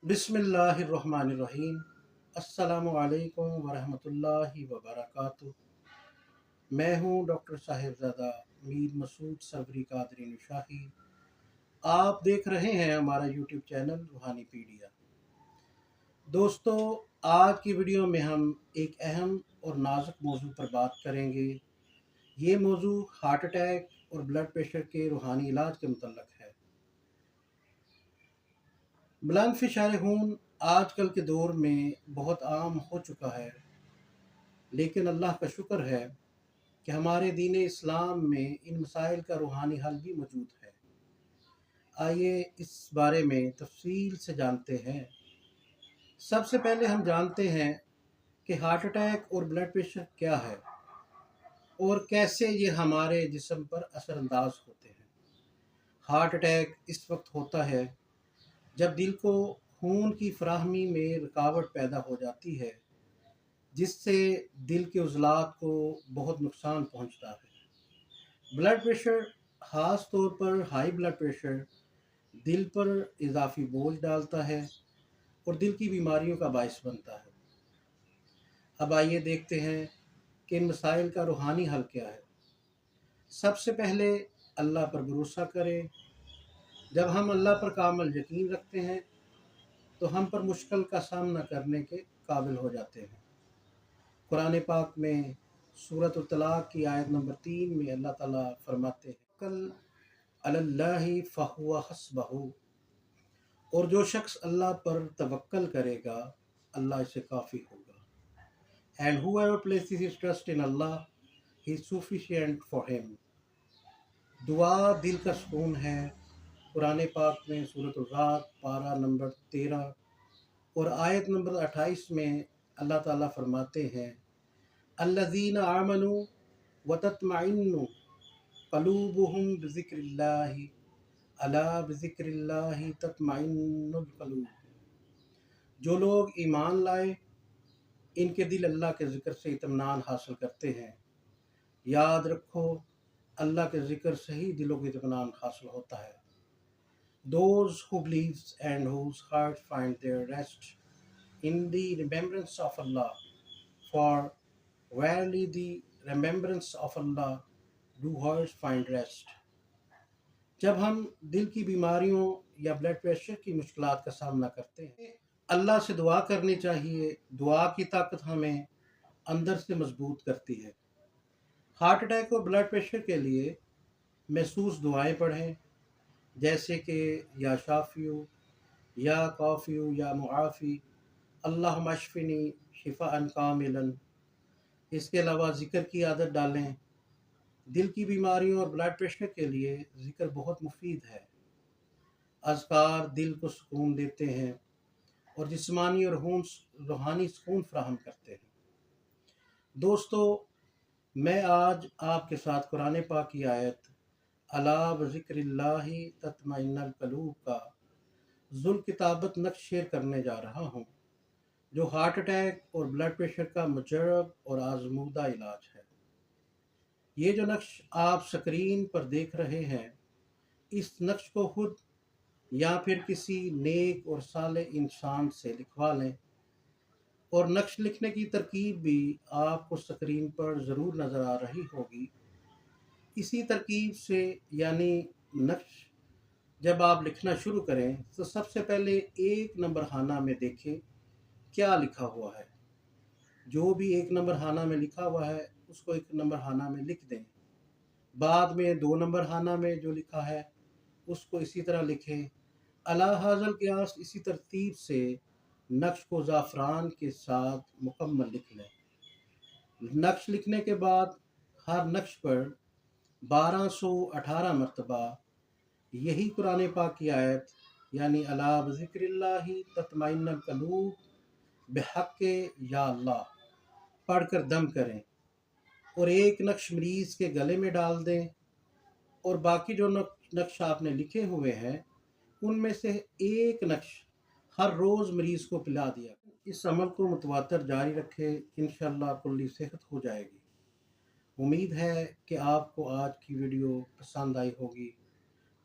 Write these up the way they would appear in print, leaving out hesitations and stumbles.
बिस्मिल्लाहिर्रहमानिर्रहीम। अस्सलामु अलैकुम वरहमतुल्लाहि वबरकातुहू। मैं हूँ डॉक्टर साहिबजादा मीर मसूद सबरी कादरी निशाही। आप देख रहे हैं हमारा यूट्यूब चैनल रूहानी पीडिया। दोस्तों, आज की वीडियो में हम एक अहम और नाजुक मौजू पर बात करेंगे। ये मौजू हार्ट अटैक और ब्लड प्रेशर के रूहानी इलाज के मुतल्लक है। बुलंद फिशार खून आजकल के दौर में बहुत आम हो चुका है, लेकिन अल्लाह का शुक्र है कि हमारे दीन इस्लाम में इन मसाइल का रूहानी हल भी मौजूद है। आइए इस बारे में तफसील से जानते हैं। सबसे पहले हम जानते हैं कि हार्ट अटैक और ब्लड प्रेशर क्या है और कैसे ये हमारे जिस्म पर असरअंदाज होते हैं। हार्ट अटैक इस वक्त होता है जब दिल को खून की फराहमी में रुकावट पैदा हो जाती है, जिससे दिल के उज़लात को बहुत नुकसान पहुंचता है। ब्लड प्रेशर, ख़ास तौर पर हाई ब्लड प्रेशर, दिल पर इजाफी बोझ डालता है और दिल की बीमारियों का बायस बनता है। अब आइए देखते हैं कि इन मसाइल का रूहानी हल क्या है। सबसे पहले अल्लाह पर भरोसा करें। जब हम अल्लाह पर कामिल यकीन रखते हैं तो हम पर मुश्किल का सामना करने के काबिल हो जाते हैं। कुरान पाक में सूरत तलाक की आयत नंबर 3 में अल्लाह ताला फरमाते हैं, कल अल्लाहि फहुवा हस्बहु, और जो शख्स अल्लाह पर तवक्कल करेगा अल्लाह इसे काफ़ी होगा। And whoever places his trust in Allah, he is sufficient for him। दुआ दिल का सुकून है। कुरान पाक में सूरत रात पारा नंबर 13 और आयत नंबर 28 में अल्लाह ताला फरमाते हैं, अल्लज़ीना आमनू व तत्मइन्नु क़ुलूबुहुम बिज़िक्रिल्लाहि अला बिज़िक्रिल्लाहि तत्मइन्नुल क़ुलूब। जो लोग ईमान लाए, इनके दिल अल्लाह के ज़िक्र से इत्मीनान हासिल करते हैं। याद रखो, अल्लाह के ज़िक्र से ही दिलों को इत्मीनान हासिल होता है। Those who believe and whose hearts find their rest in the remembrance of Allah, for verily the remembrance of Allah do hearts find rest। जब हम दिल की बीमारियों या ब्लड प्रेशर की मुश्किलात का सामना करते हैं, अल्लाह से दुआ करनी चाहिए। दुआ की ताकत हमें अंदर से मजबूत करती है। हार्ट अटैक और ब्लड प्रेशर के लिए महसूस दुआएं पढ़ें, जैसे कि या शाफियु, या काफ़ियु, या मुआफ़ी, अल्लाह मशफ़िनी शिफ़ाअन कामिलन। इसके अलावा ज़िक्र की आदत डालें। दिल की बीमारियों और ब्लड प्रेशर के लिए ज़िक्र बहुत मुफीद है। अज़कार दिल को सुकून देते हैं और जिस्मानी और रूहानी सुकून फराहम करते हैं। दोस्तों, मैं आज आपके साथ कुरान पाक की आयत अला बिज़िक्रिल्लाहि तत्मइन्नुल क़ुलूब का ज़ुल किताबत नक्श शेयर करने जा रहा हूँ, जो हार्ट अटैक और ब्लड प्रेशर का मुजर्रब और आजमूदा इलाज है। ये जो नक्श आप स्क्रीन पर देख रहे हैं, इस नक्श को खुद या फिर किसी नेक और साले इंसान से लिखवा लें, और नक्श लिखने की तरकीब भी आपको स्क्रीन पर ज़रूर नज़र आ रही होगी। इसी तरकीब से, यानी नक्श जब आप लिखना शुरू करें तो सबसे पहले एक नंबर खाना में देखें क्या लिखा हुआ है। जो भी एक नंबर खाना में लिखा हुआ है उसको एक नंबर खाना में लिख दें। बाद में 2 नंबर खाना में जो लिखा है उसको इसी तरह लिखें। अला हाज़ल क़ियास इसी तरतीब से नक्श को ज़ाफ़रान के साथ मुकम्मल लिख लें। नक्श लिखने के बाद हर नक्श पर 1218 मरतबा यही कुरान पाक की आयत, यानी अला बिज़िक्रिल्लाहि तत्मइन्नुल क़ुलूब बिहक़्क़ि या अल्लाह पढ़कर दम करें और एक नक्श मरीज़ के गले में डाल दें, और बाकी जो नक्श आपने लिखे हुए हैं उनमें से एक नक्श हर रोज़ मरीज़ को पिला दिया। इस अमल को मुतवातर जारी रखें, इंशाअल्लाह कुल्ली सेहत हो जाएगी। उम्मीद है कि आपको आज की वीडियो पसंद आई होगी।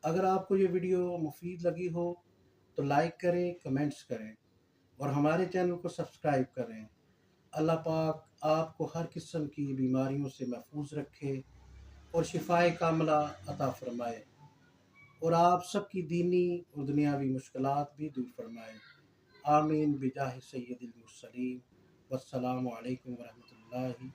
अगर आपको ये वीडियो मुफीद लगी हो تو لائک کریں، کمنٹس کریں اور ہمارے چینل کو سبسکرائب کریں۔ اللہ پاک آپ کو ہر قسم کی بیماریوں سے محفوظ رکھے اور شفائے کاملہ عطا فرمائے، اور آپ سب کی دینی اور دنیاوی مشکلات بھی دور فرمائے۔ آمین بجاہ سید المرسلین۔ والسلام علیکم ورحمۃ اللہ